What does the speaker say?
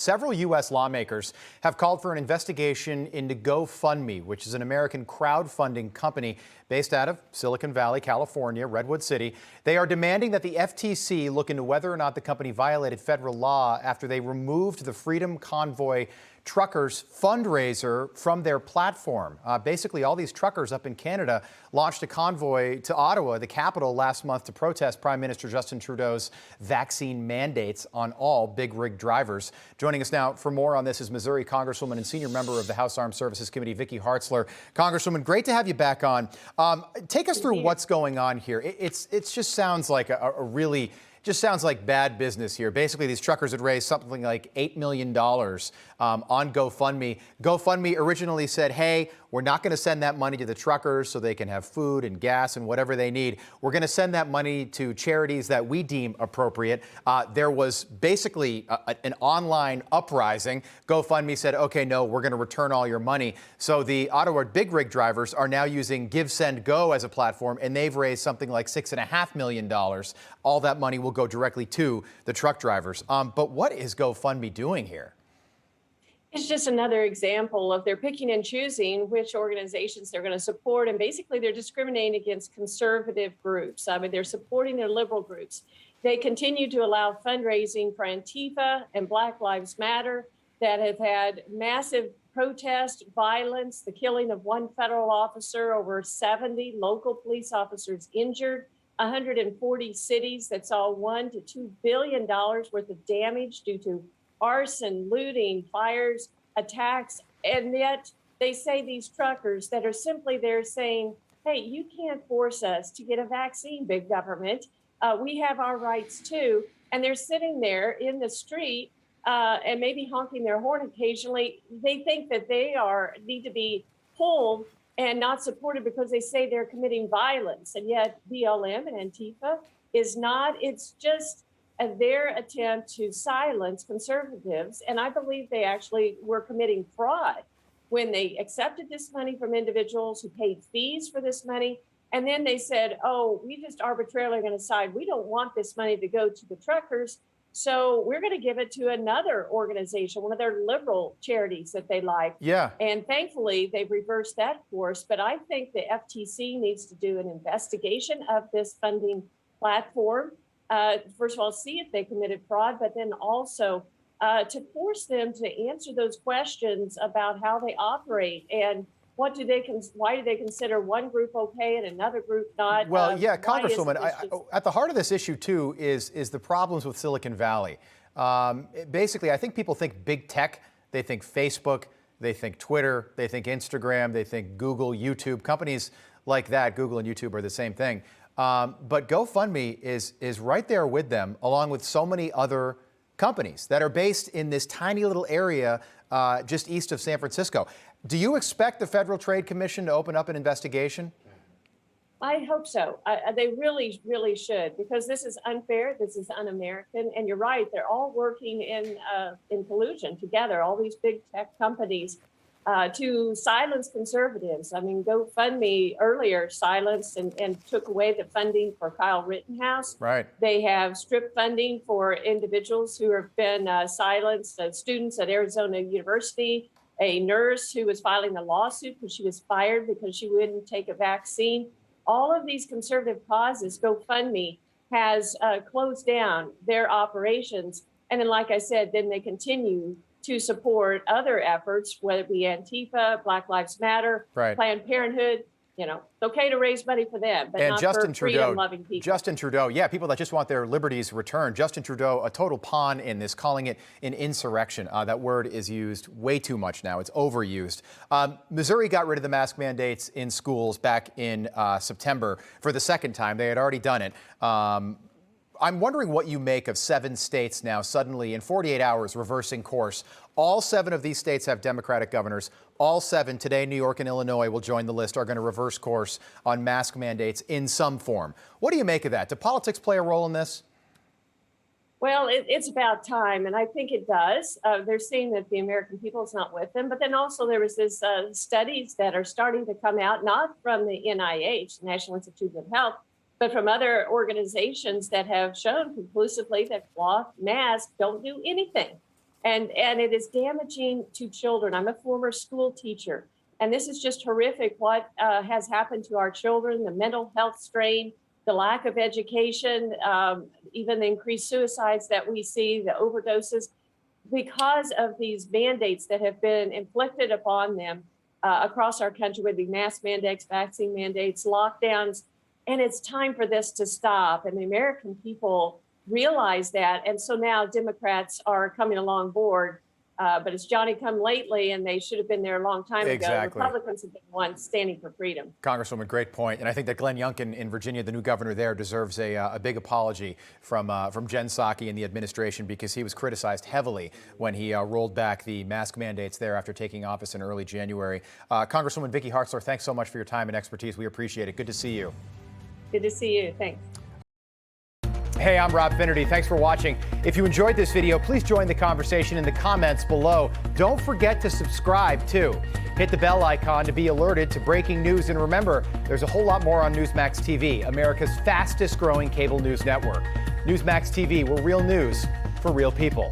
Several U.S. lawmakers have called for an investigation into GoFundMe, which is an American crowdfunding company based out of Silicon Valley, California, Redwood City. They are demanding that the FTC look into whether or not the company violated federal law after they removed the Freedom Convoy truckers' fundraiser from their platform. Basically, all these truckers up in Canada launched a convoy to Ottawa, the capital, last month to protest Prime Minister Justin Trudeau's vaccine mandates on all big rig drivers. Joining us now for more on this is Missouri Congresswoman and senior member of the House Armed Services Committee, Vicky Hartzler. Congresswoman, great to have you back on. Take us through what's going on here. It just sounds like just sounds like bad business here. Basically, these truckers had raised something like $8 million on GoFundMe. GoFundMe originally said, hey, we're not going to send that money to the truckers so they can have food and gas and whatever they need. We're going to send that money to charities that we deem appropriate. There was basically an online uprising. GoFundMe said, okay, no, we're going to return all your money. So the Ottawa big rig drivers are now using Give, Send, Go as a platform, and they've raised something like $6.5 million. All that money will go directly to the truck drivers. But what is GoFundMe doing here? It's just another example of they're picking and choosing which organizations they're going to support. And basically, they're discriminating against conservative groups. I mean, they're supporting their liberal groups. They continue to allow fundraising for Antifa and Black Lives Matter that have had massive protest, violence, the killing of one federal officer, over 70 local police officers injured, 140 cities that saw $1 to $2 billion worth of damage due to arson, looting, fires, attacks. And yet they say these truckers that are simply there saying, hey, you can't force us to get a vaccine, big government. We have our rights too. And they're sitting there in the street and maybe honking their horn occasionally. They think that they need to be pulled and not supported because they say they're committing violence. And yet BLM and Antifa is not. It's just their attempt to silence conservatives. And I believe they actually were committing fraud when they accepted this money from individuals who paid fees for this money. And then they said, oh, we just arbitrarily going to decide we don't want this money to go to the truckers. So we're going to give it to another organization, one of their liberal charities that they like. Yeah. And thankfully, they've reversed that course. But I think the FTC needs to do an investigation of this funding platform. First of all, see if they committed fraud, but then also to force them to answer those questions about how they operate and why do they consider one group okay and another group not? Well, yeah, Congresswoman, at the heart of this issue, too, is the problems with Silicon Valley. Basically, I think people think big tech. They think Facebook. They think Twitter. They think Instagram. They think Google, YouTube. Companies like that, Google and YouTube, are the same thing. But GoFundMe is right there with them, along with so many other companies that are based in this tiny little area just east of San Francisco. Do you expect the Federal Trade Commission to open up an investigation? I hope so. They really, really should, because this is unfair. This is un-American. And you're right. They're all working in collusion together, all these big tech companies, to silence conservatives. I mean, GoFundMe earlier silenced and took away the funding for Kyle Rittenhouse. Right. They have stripped funding for individuals who have been silenced, students at Arizona University, a nurse who was filing a lawsuit because she was fired because she wouldn't take a vaccine. All of these conservative causes, GoFundMe has closed down their operations. And then, like I said, then they continue to support other efforts, whether it be Antifa, Black Lives Matter, right, Planned Parenthood. You know, it's okay to raise money for them, but not for freedom-loving people. Justin Trudeau, yeah, people that just want their liberties returned. Justin Trudeau, a total pawn in this, calling it an insurrection. That word is used way too much now. It's overused. Missouri got rid of the mask mandates in schools back in September for the second time. They had already done it. I'm wondering what you make of 7 states now suddenly in 48 hours reversing course. All 7 of these states have Democratic governors. All 7 today, New York and Illinois will join the list, are going to reverse course on mask mandates in some form. What do you make of that? Do politics play a role in this? Well, it's about time, and I think it does. They're seeing that the American people is not with them, but then also there was this studies that are starting to come out, not from the NIH, National Institute of Health, but from other organizations that have shown conclusively that cloth masks don't do anything And it is damaging to children. I'm a former school teacher, and this is just horrific what has happened to our children, the mental health strain, the lack of education, even the increased suicides that we see, the overdoses, because of these mandates that have been inflicted upon them across our country with the mask mandates, vaccine mandates, lockdowns. And it's time for this to stop. And the American people realize that. And so now Democrats are coming along board. But it's Johnny come lately, and they should have been there a long time ago. Republicans have been ones standing for freedom. Congresswoman, great point. And I think that Glenn Youngkin in Virginia, the new governor there, deserves a big apology from Jen Psaki and the administration, because he was criticized heavily when he rolled back the mask mandates there after taking office in early January. Congresswoman Vicky Hartzler, thanks so much for your time and expertise. We appreciate it. Good to see you. Good to see you. Thanks. Hey, I'm Rob Finnerty. Thanks for watching. If you enjoyed this video, please join the conversation in the comments below. Don't forget to subscribe, too. Hit the bell icon to be alerted to breaking news. And remember, there's a whole lot more on Newsmax TV, America's fastest growing cable news network. Newsmax TV, we're real news for real people.